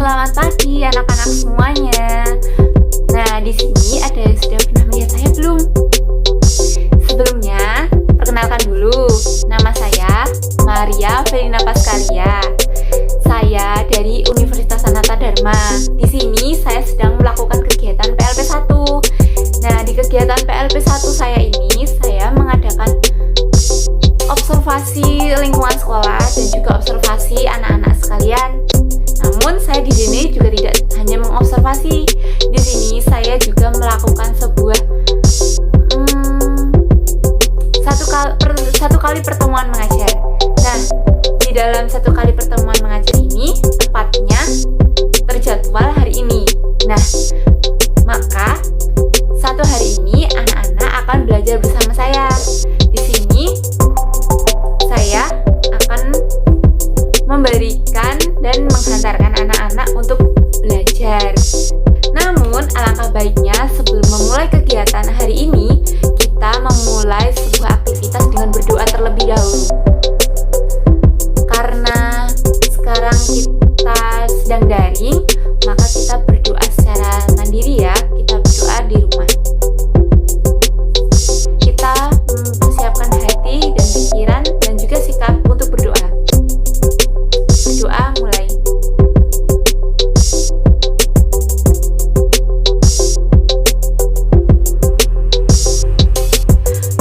Selamat pagi anak-anak semuanya. Nah, di sini ada yang sudah pernah melihat saya belum? Sebelumnya, perkenalkan dulu. Nama saya Maria Felina Paskalia. Saya dari Universitas Sanata Dharma. Di sini saya sedang melakukan kegiatan PLP 1. Nah, di kegiatan PLP 1 saya ini, saya mengadakan observasi lingkungan sekolah dan juga observasi anak-anak sekalian. Namun saya di sini juga tidak hanya mengobservasi. Di sini saya juga melakukan sebuah satu kali pertemuan mengajar. Nah, di dalam satu kali pertemuan mengajar ini tepatnya terjadwal hari ini. Nah, maka satu hari ini anak-anak akan belajar bersama saya. Di sini saya akan memberikan dan menghantarkan anak-anak untuk belajar. Namun, alangkah baiknya sebelum memulai kegiatan hari ini, kita memulai sebuah aktivitas dengan berdoa terlebih dahulu. Karena sekarang kita sedang daring, maka kita berdoa secara mandiri ya. Kita berdoa di rumah. Kita mempersiapkan hati dan pikiran dan juga sikap untuk berdoa. Berdoa mulai.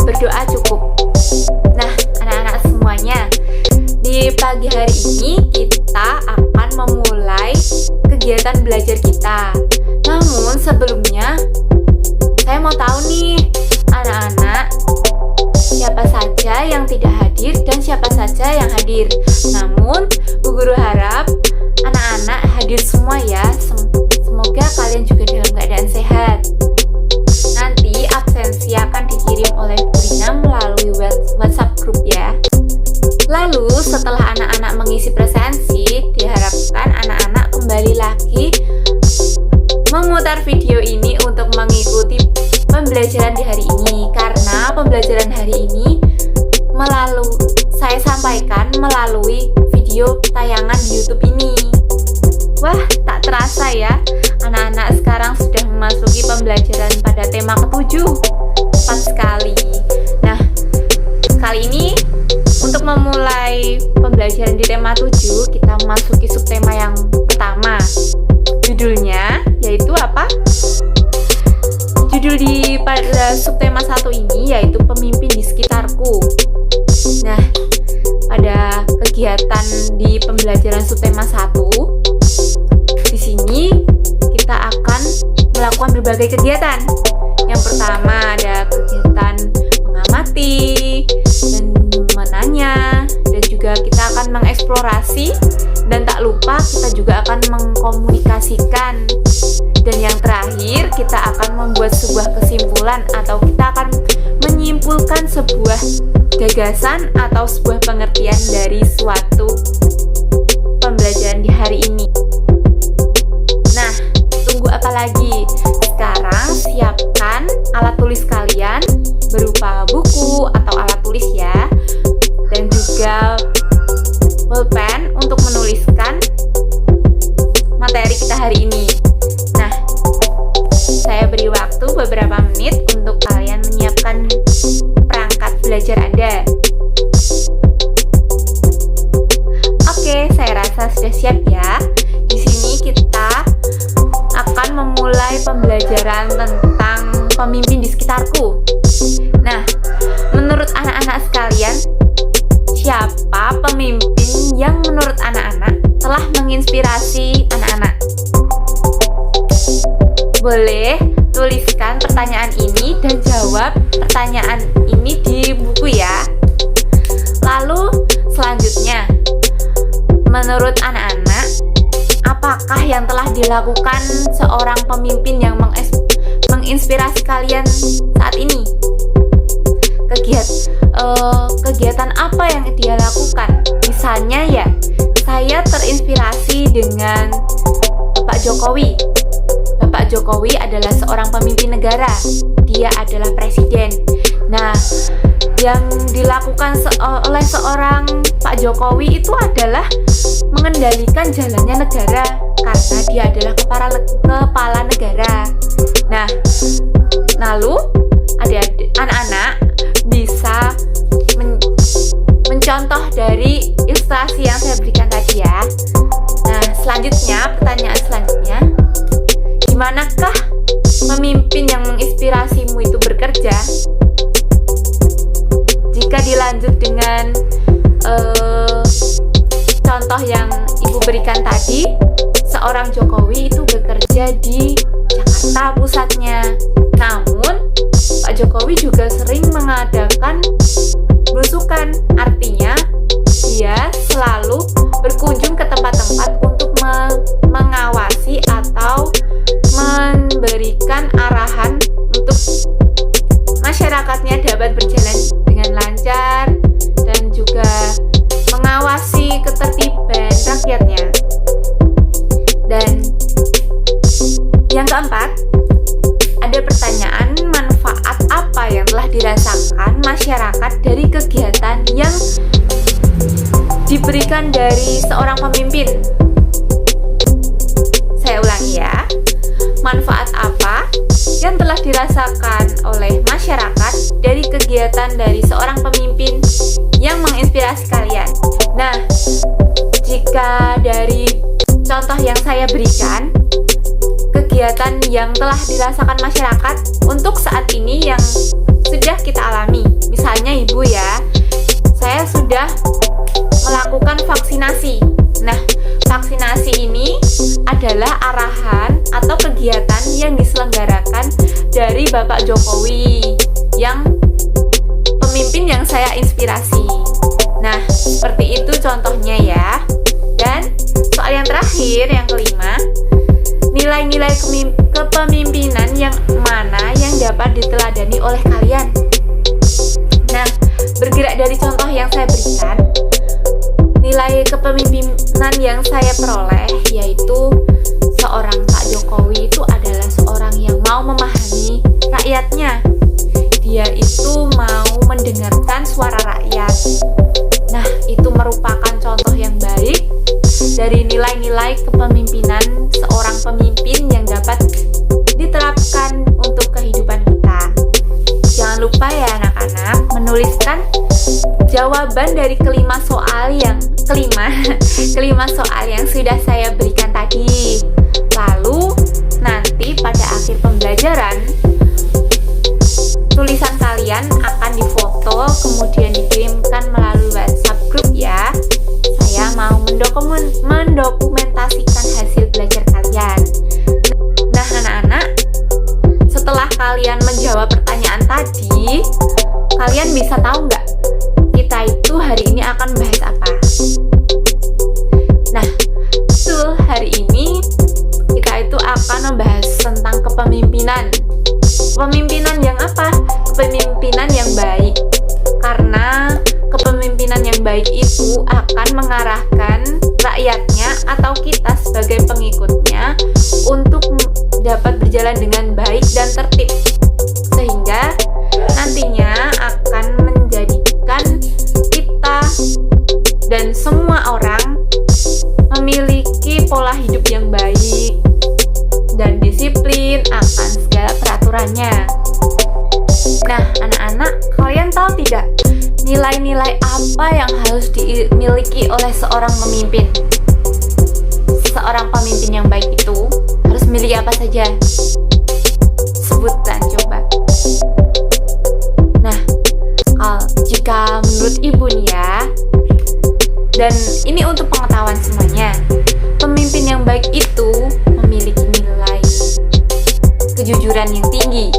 Berdoa cukup. Nah, anak-anak semuanya, di pagi hari ini kita akan memulai kegiatan belajar kita. Namun sebelumnya, saya mau tahu nih, anak-anak, siapa saja yang tidak hadir dan siapa saja yang hadir. Namun, Bu Guru harap anak-anak hadir semua ya. Semoga kalian juga dalam keadaan sehat. Nanti absensi akan dikirim oleh Bu Rina melalui WhatsApp grup ya. Lalu setelah anak-anak mengisi presensi, diharapkan anak-anak kembali lagi memutar video ini untuk mengikuti pembelajaran di hari ini. Karena pembelajaran hari ini saya sampaikan melalui video tayangan di YouTube ini. Wah, tak terasa ya, anak-anak sekarang sudah memasuki pembelajaran pada tema ke-7. Cepat sekali. Nah, kali ini untuk memulai pembelajaran di tema 7, kita memasuki subtema yang pertama. Judulnya yaitu apa? Judul pada subtema 1 ini yaitu pemimpin di sekitarku. Nah, pada kegiatan di pembelajaran subtema 1, di sini kita akan melakukan berbagai kegiatan. Yang pertama ada kegiatan mengamati dan menanya, dan juga kita akan mengeksplorasi, dan tak lupa kita juga akan mengkomunikasikan. Dan yang terakhir, kita akan membuat sebuah kesimpulan atau kita akan menyimpulkan sebuah gagasan atau sebuah pengertian dari suatu pembelajaran di hari ini. Nah, tunggu apa lagi? Sekarang siapkan alat tulis kalian berupa buku atau alat tulis ya, dan juga pulpen untuk menuliskan materi kita hari ini. Nah, saya beri waktu beberapa menit untuk kalian menyiapkan perangkat belajar Anda. Oke, saya rasa sudah siap ya. Di sini kita akan memulai pembelajaran tentang pemimpin di sekitarku. Nah, menurut anak-anak sekalian, siapa pemimpin yang menurut anak-anak telah menginspirasi anak-anak? Boleh tuliskan pertanyaan ini dan jawab pertanyaan ini di buku ya. Lalu selanjutnya, menurut anak-anak, apakah yang telah dilakukan seorang pemimpin yang menginspirasi kalian saat ini? Kegiatan apa yang dia lakukan? Misalnya ya, saya terinspirasi dengan Bapak Jokowi. Bapak Jokowi adalah seorang pemimpin negara. Dia adalah presiden. Nah, yang dilakukan oleh seorang Pak Jokowi itu adalah mengendalikan jalannya negara, karena dia adalah kepala negara. Nah, lalu anak-anak bisa mencontoh dari ilustrasi yang saya berikan tadi ya. Nah, selanjutnya, pertanyaan selanjutnya, dimanakah pemimpin yang menginspirasimu itu bekerja? Jika dilanjut dengan contoh yang Ibu berikan tadi, seorang Jokowi itu bekerja di Jakarta pusatnya. Namun, Pak Jokowi juga sering mengadakan belusukan, artinya dia selalu berkunjung ke tempat-tempat untuk mengawasi atau memberikan arahan untuk masyarakatnya dapat berjalan dengan lancar dan juga mengawasi ketertiban rakyatnya. Dan yang keempat, ada pertanyaan, manfaat apa yang telah dirasakan masyarakat dari kegiatan yang diberikan dari seorang pemimpin? Saya ulangi ya. Manfaat apa yang telah dirasakan oleh masyarakat dari kegiatan dari seorang pemimpin yang menginspirasi kalian? Nah, jika dari contoh yang saya berikan, kegiatan yang telah dirasakan masyarakat untuk saat ini yang sudah kita alami, misalnya Ibu ya, saya sudah melakukan vaksinasi. Nah, vaksinasi ini adalah arahan atau kegiatan yang diselenggarakan dari Bapak Jokowi, yang pemimpin yang saya inspirasi. Nah, seperti itu contohnya ya. Dan soal yang terakhir, yang kelima, nilai-nilai kepemimpinan yang mana yang dapat diteladani oleh kalian? Nah, bergerak dari contoh yang saya berikan, nilai kepemimpinan yang saya peroleh yaitu seorang Pak Jokowi itu adalah seorang yang mau memahami rakyatnya. Dia itu mau mendengarkan suara rakyat. Nah, itu merupakan contoh yang baik dari nilai-nilai kepemimpinan seorang pemimpin yang dapat diterapkan untuk kehidupan kita. Jangan lupa ya anak-anak, menuliskan jawaban dari kelima soal yang sudah saya berikan tadi. Lalu nanti pada akhir pembelajaran, tulisan kalian akan difoto kemudian dikirimkan melalui WhatsApp grup ya. Saya mau mendokumentasikan hasil belajar kalian. Nah anak-anak, setelah kalian menjawab pertanyaan tadi, kalian bisa tahu nggak kita itu hari ini akan bahas apa? Nah, betul, hari ini kita itu akan membahas tentang kepemimpinan. Kepemimpinan yang apa? Kepemimpinan yang baik. Karena kepemimpinan yang baik itu akan mengarahkan rakyatnya atau kita sebagai pengikutnya untuk dapat berjalan dengan baik dan tertib, sehingga nantinya akan menjadikan kita dan semua orang memiliki pola hidup yang baik dan disiplin akan segala peraturannya. Nah, anak-anak, kalian tahu tidak nilai-nilai apa yang harus dimiliki oleh seorang pemimpin? Seorang pemimpin yang baik itu harus memiliki apa saja? Sebutkan coba. Nah, jika menurut Ibu nih ya, dan ini untuk pengetahuan semuanya, pemimpin yang baik itu memiliki nilai kejujuran yang tinggi,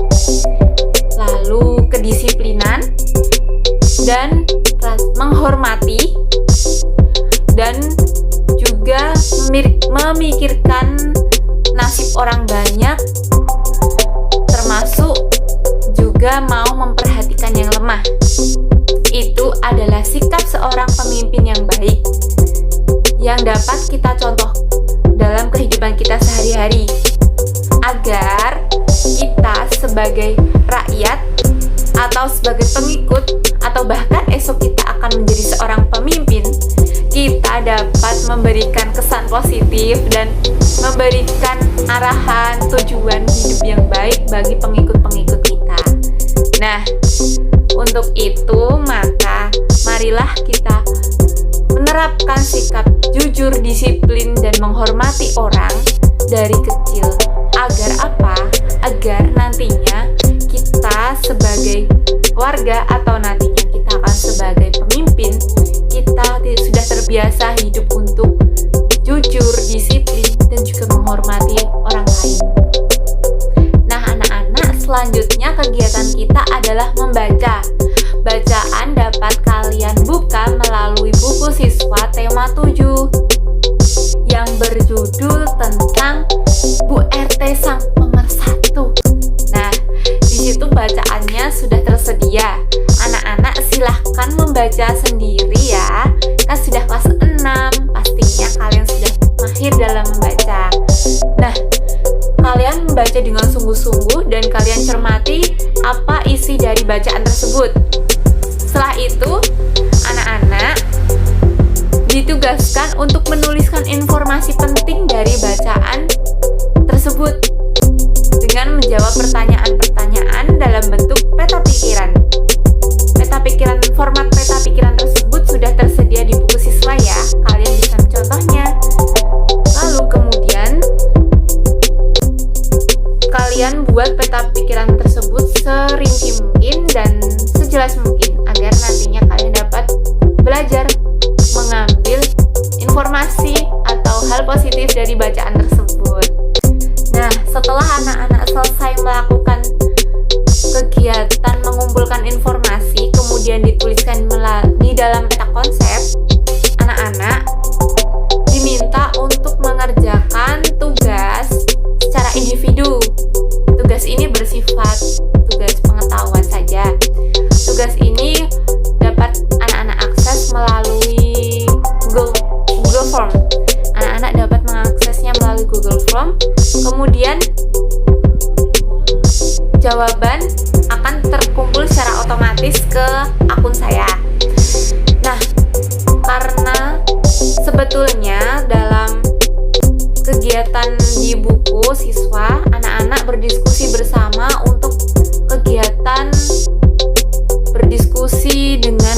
lalu kedisiplinan, dan menghormati, dan juga memikirkan nasib orang banyak, termasuk juga mau memperhatikan yang lemah. Itu adalah sikap seorang pemimpin yang baik yang dapat kita contoh dalam kehidupan kita sehari-hari, agar kita sebagai rakyat atau sebagai pengikut, atau bahkan esok kita akan menjadi seorang pemimpin, kita dapat memberikan kesan positif dan memberikan arahan tujuan hidup yang baik bagi pengikut-pengikut kita. Nah, untuk itu maka marilah kita menerapkan sikap jujur, disiplin, dan menghormati orang dari kecil. Agar apa? Agar nantinya kita sebagai warga atau nantinya kita akan sebagai pemimpin, kita sudah terbiasa hidup untuk jujur, disiplin, dan juga menghormati orang lain. Nah, anak-anak, selanjutnya kegiatan kita adalah membaca. Bacaan dapat kalian buka melalui buku siswa tema 7 yang berjudul tentang Bu RT Sang Pemersatu. Nah, di situ bacaannya sudah tersedia. Anak-anak silahkan membaca sendiri ya. Kan sudah kelas 6, pastinya kalian sudah mahir dalam membaca. Nah, kalian membaca dengan sungguh-sungguh dan kalian cermati apa isi dari bacaan tersebut. Setelah itu, anak-anak ditugaskan untuk menuliskan informasi penting dari bacaan tersebut dengan menjawab pertanyaan-pertanyaan dalam bentuk peta pikiran. Format peta pikiran tersebut sudah tersedia di buku siswa ya. Kalian bisa mencontohnya. Lalu kemudian kalian buat peta pikiran tersebut serinci mungkin dan sejelas mungkin agar nantinya kalian dapat belajar mengambil informasi atau hal positif dari bacaan tersebut. Nah, setelah anak-anak selesai melakukan kegiatan mengumpulkan informasi, kemudian dituliskan di dalam peta konsep, anak-anak diminta untuk mengerjakan tugas secara individu. Tugas ini bersifat tugas pengetahuan saja. Tugas ini dapat anak-anak akses melalui Google Form. Anak-anak dapat mengaksesnya melalui Google Form. Kemudian jawaban akan terkumpul secara otomatis ke akun saya. Nah, karena sebetulnya dalam kegiatan di buku siswa, anak-anak berdiskusi bersama untuk kegiatan berdiskusi dengan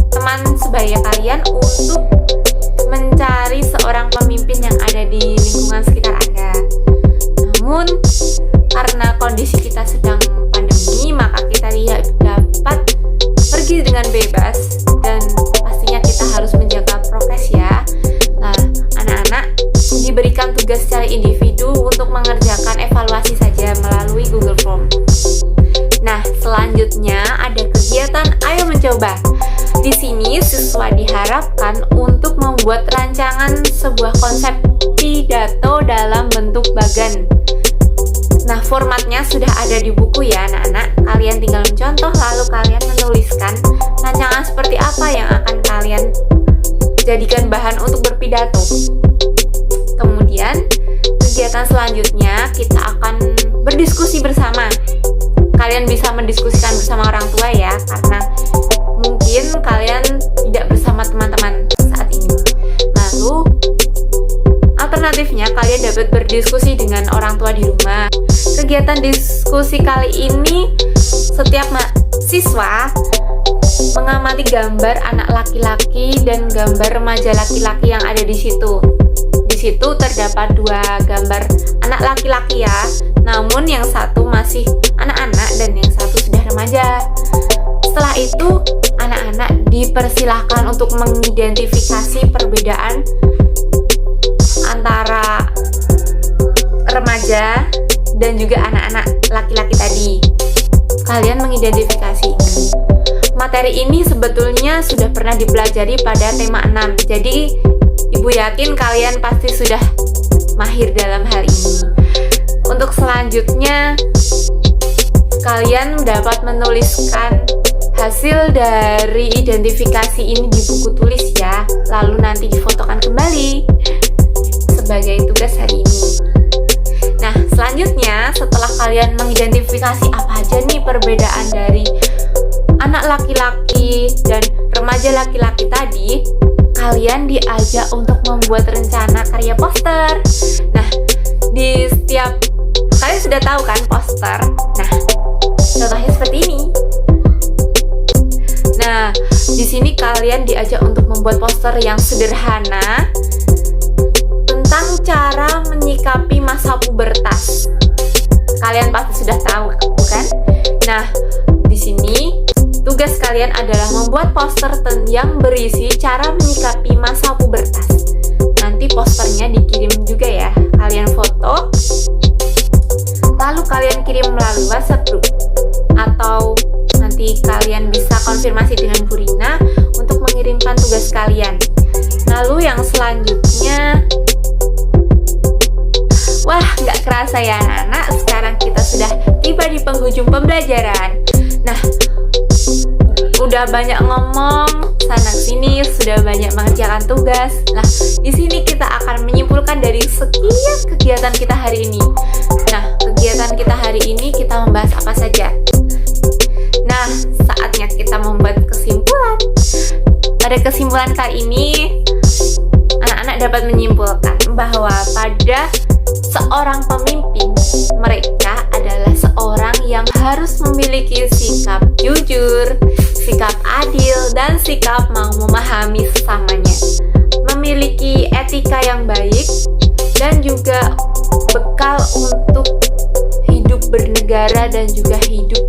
teman sebaya kalian untuk mencari seorang pemimpin yang ada di lingkungan sekitar Anda. Namun, karena kondisi kita sedang pandemi, maka kita tidak dapat pergi dengan bebas dan pastinya kita harus menjaga prokes ya. Nah, anak-anak diberikan tugas secara individu untuk mengerjakan evaluasi saja melalui Google Form. Nah, selanjutnya ada kegiatan Ayo Mencoba. Di sini siswa diharapkan untuk membuat rancangan sebuah konsep pidato dalam bentuk bagan. Nah, formatnya sudah ada di buku ya anak-anak. Kalian tinggal mencontoh lalu kalian menuliskan rancangan seperti apa yang akan kalian jadikan bahan untuk berpidato. Kemudian, kegiatan selanjutnya kita akan berdiskusi bersama. Kalian bisa mendiskusikan bersama orang tua ya, karena mungkin kalian tidak bersama teman-teman saat ini. Lalu, alternatifnya kalian dapat berdiskusi dengan orang tua di rumah. Kegiatan diskusi kali ini setiap siswa mengamati gambar anak laki-laki dan gambar remaja laki-laki yang ada di situ. Di situ terdapat 2 gambar anak laki-laki ya, namun yang satu masih anak-anak dan yang satu sudah remaja. Setelah itu, anak-anak dipersilahkan untuk mengidentifikasi perbedaan antara remaja dan juga anak-anak laki-laki tadi. Kalian mengidentifikasi ini. Materi ini sebetulnya sudah pernah dipelajari pada tema 6. Jadi, Ibu yakin kalian pasti sudah mahir dalam hal ini. Untuk selanjutnya, kalian dapat menuliskan hasil dari identifikasi ini di buku tulis ya, lalu nanti difotokan kembali sebagai tugas hari ini. Nah, selanjutnya setelah kalian mengidentifikasi apa aja nih perbedaan dari anak laki-laki dan remaja laki-laki tadi, kalian diajak untuk membuat rencana karya poster. Nah, di setiap kalian sudah tahu kan poster. Nah, contohnya seperti ini. Nah, di sini kalian diajak untuk membuat poster yang sederhana tentang cara menyikapi masa pubertas. Kalian pasti sudah tahu, bukan? Nah, di sini tugas kalian adalah membuat poster yang berisi cara menyikapi masa pubertas. Nanti posternya dikirim juga ya. Kalian foto, lalu kalian kirim melalui WhatsApp group. Atau nanti kalian bisa konfirmasi dengan Bu Rina untuk mengirimkan tugas kalian. Lalu yang selanjutnya, wah, nggak kerasa ya anak-anak, sekarang kita sudah tiba di penghujung pembelajaran. Nah, udah banyak ngomong sana sini, sudah banyak mengerjakan tugas. Nah, di sini kita akan menyimpulkan dari sekian kegiatan kita hari ini. Nah, kegiatan kita hari ini kita membahas apa saja? Nah, saatnya kita membuat kesimpulan. Pada kesimpulan kali ini, anak-anak dapat menyimpulkan bahwa pada seorang pemimpin, mereka adalah seorang yang harus memiliki sikap jujur, sikap adil, dan sikap mau memahami sesamanya, memiliki etika yang baik, dan juga bekal untuk hidup bernegara dan juga hidup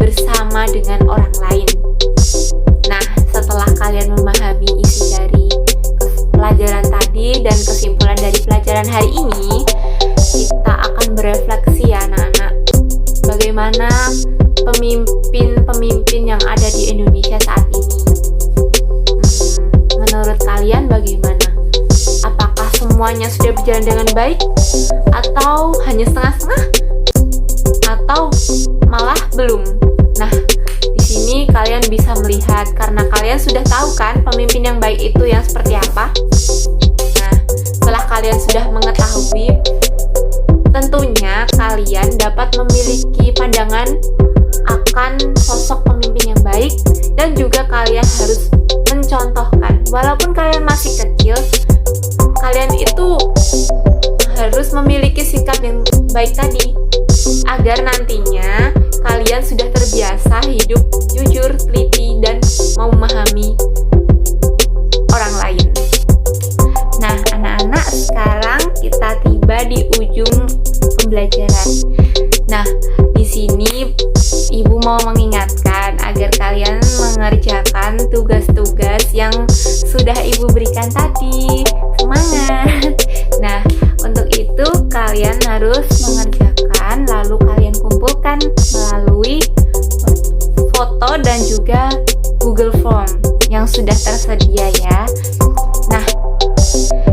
bersama dengan orang lain. Nah, setelah kalian memahami isi dari pelajaran tadi dan kesimpulan dari pelajaran hari ini, kita akan berefleksi ya anak-anak, bagaimana pemimpin-pemimpin yang ada di Indonesia saat ini. Menurut kalian bagaimana? Apakah semuanya sudah berjalan dengan baik? Atau hanya setengah-setengah? Atau malah belum? Nah, di sini kalian bisa melihat karena kalian sudah tahu kan pemimpin yang baik itu yang seperti apa. Nah, setelah kalian sudah mengetahui, tentunya kalian dapat memiliki pandangan akan sosok pemimpin yang baik, dan juga kalian harus mencontohkan. Walaupun kalian masih kecil, kalian itu harus memiliki sikap yang baik tadi, agar nantinya kalian sudah terbiasa hidup jujur, teliti, dan mau memahami orang lain. Nah, anak-anak, sekarang kita tiba di ujung pembelajaran. Nah, di sini Ibu mau mengingatkan agar kalian mengerjakan tugas-tugas yang sudah Ibu berikan tadi. Semangat! Nah, untuk itu kalian harus mengerjakan, lalu kalian kumpulkan melalui foto dan juga Google Form yang sudah tersedia ya. Nah,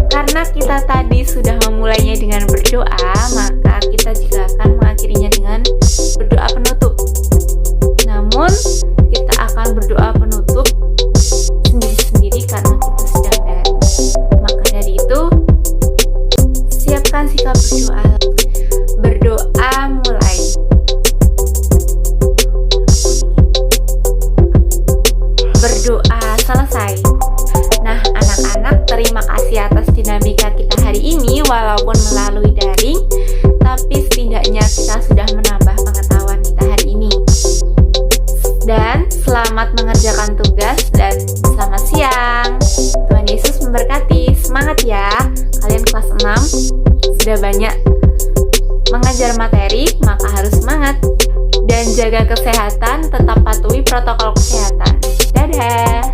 karena kita tadi sudah memulainya dengan berdoa, maka kita juga akan mengakhirinya dengan berdoa penutup. Namun, kita akan berdoa penutup sendiri-sendiri karena kita sedang daring. Maka dari itu, siapkan sikap berdoa. Berdoa mulai. Berdoa selesai. Nah, anak-anak, terima kasih atas dinamika kita hari ini. Walaupun melalui daring, tapi setidaknya kita sudah menambah pengetahuan kita hari ini. Dan selamat mengerjakan tugas dan selamat siang. Tuhan Yesus memberkati. Semangat ya. Kalian kelas 6 sudah banyak mengajar materi, maka harus semangat. Dan jaga kesehatan, tetap patuhi protokol kesehatan. Dadah.